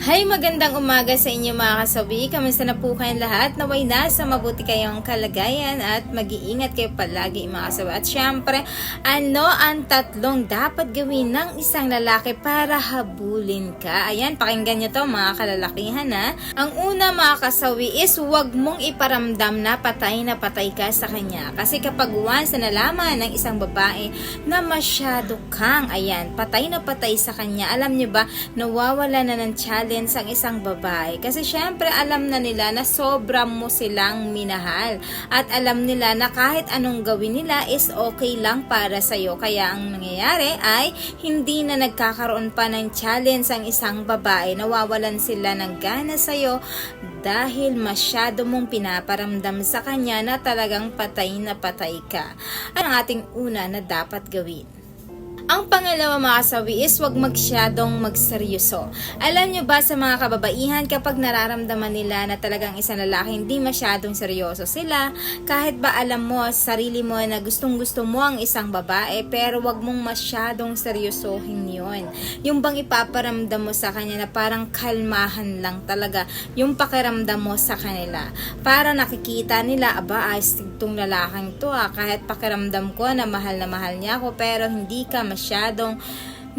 Hay, magandang umaga sa inyo mga kasabi. Kamusta na po kayong lahat? Naway nasa mabuti kayong kalagayan at mag-iingat kayo palagi mga kasabi. At syempre, ano ang tatlong dapat gawin ng isang lalaki para habulin ka? Ayan, pakinggan nyo to mga kalalakihan ha. Ang una mga kasawi is huwag mong iparamdam na patay ka sa kanya. Kasi kapag once na nalaman ng isang babae na masyado kang, ayan, patay sa kanya, alam nyo ba, nawawala na ng challenge ang isang babae. Kasi syempre alam na nila na sobra mo silang minahal. At alam nila na kahit anong gawin nila is okay lang para sa'yo. Kaya ang nangyayari ay hindi na nagkakaroon pa ng challenge ang isang babae. Nawawalan sila ng gana sa'yo dahil masyado mong pinaparamdam sa kanya na talagang patay ka. Ang ating una na dapat gawin. Ang pangalawa mga kasawi is huwag masyadong magseryoso. Alam nyo ba sa mga kababaihan kapag nararamdaman nila na talagang isang lalaki hindi masyadong seryoso sila, kahit ba alam mo sa sarili mo na gustong gusto mo ang isang babae pero huwag mong masyadong seryosohin yon. Yung bang ipaparamdam mo sa kanya na parang kalmahan lang talaga yung pakiramdam mo sa kanila. Para nakikita nila, aba ayos itong lalaking to kahit pakiramdam ko na mahal niya ako pero hindi ka masyadong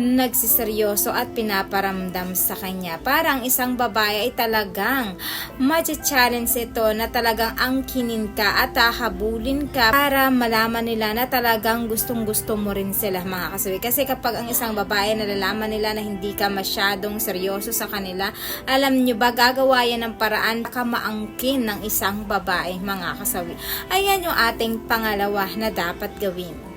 nagsiseryoso at pinaparamdam sa kanya. Parang isang babae ay talagang ma-challenge ito na talagang angkinin ka at hahabulin ka para malaman nila na talagang gustong-gusto mo rin sila mga kasawi. Kasi kapag ang isang babae nalalaman nila na hindi ka masyadong seryoso sa kanila, alam nyo ba, gagawa yan ng paraan para maangkin ng isang babae mga kasawi. Ayan yung ating pangalawa na dapat gawin.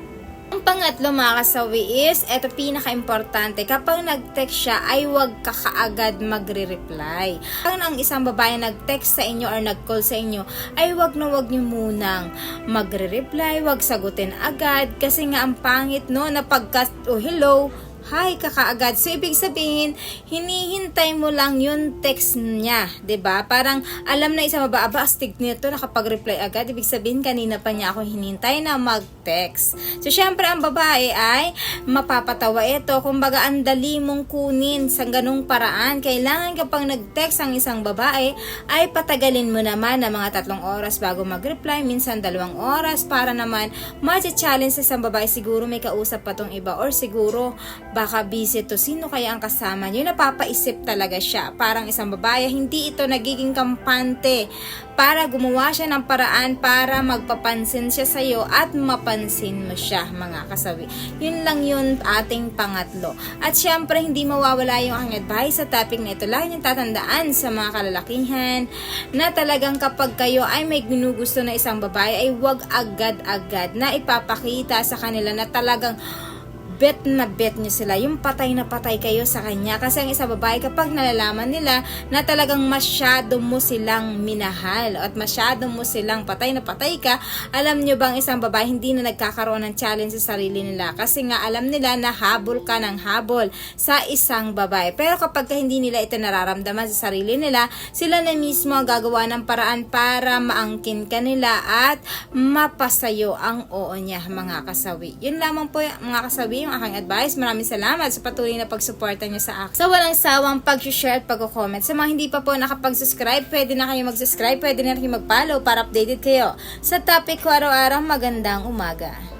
Ang pangatlo mga kasawi is, eto pinaka-importante, kapag nag-text siya ay huwag ka kaagad magre-reply. Kapag ang isang babae nag-text sa inyo or nag-call sa inyo, ay huwag nyo munang magre-reply, huwag sagutin agad, kasi nga ang pangit no, na pagka, hello, hi, kakaagad. So, ibig sabihin, hinihintay mo lang yung text niya, 'di ba? Parang alam na isang babae, astig nito, nakapag-reply agad. Ibig sabihin, kanina pa niya ako hinintay na mag-text. So, syempre, ang babae ay mapapatawa ito. Kumbaga, ang dali mong kunin sa ganung paraan. Kailangan kapag nag-text ang isang babae, ay patagalin mo naman ng mga 3 oras bago mag-reply. Minsan 2 oras para naman ma-challenge sa isang babae. Siguro may kausap pa tong iba or siguro baka busy to. Sino kaya ang kasama niyo? Napapaisip talaga siya. Parang isang babae, hindi ito nagiging kampante para gumawa siya ng paraan para magpapansin siya sa'yo at mapansin mo siya mga kasawi. Yun lang yun ating pangatlo. At syempre, hindi mawawala yung aking advice sa topic na ito. Lagi niyong tatandaan sa mga kalalakihan na talagang kapag kayo ay may ginugusto na isang babae, ay huwag agad-agad na ipapakita sa kanila na talagang bet nyo sila, yung patay na patay kayo sa kanya. Kasi ang isang babae, kapag nalalaman nila na talagang masyado mo silang minahal at masyado mo silang patay na patay ka, alam nyo bang isang babae hindi na nagkakaroon ng challenge sa sarili nila, kasi nga alam nila na habol ka ng habol sa isang babae. Pero kapag hindi nila ito nararamdaman sa sarili nila, sila na mismo ang gagawa ng paraan para maangkin ka nila at mapasayo ang oo niya mga kasawi. Yun lamang po mga kasawi yung aking advice. Maraming salamat sa patuloy na pagsuporta niyo sa akin. Sa walang sawang pag-share at pag-comment. Sa mga hindi pa po nakapag-subscribe, pwede na kayo mag-subscribe, pwede na kayo mag-follow para updated kayo sa topic ko araw-araw. Magandang umaga.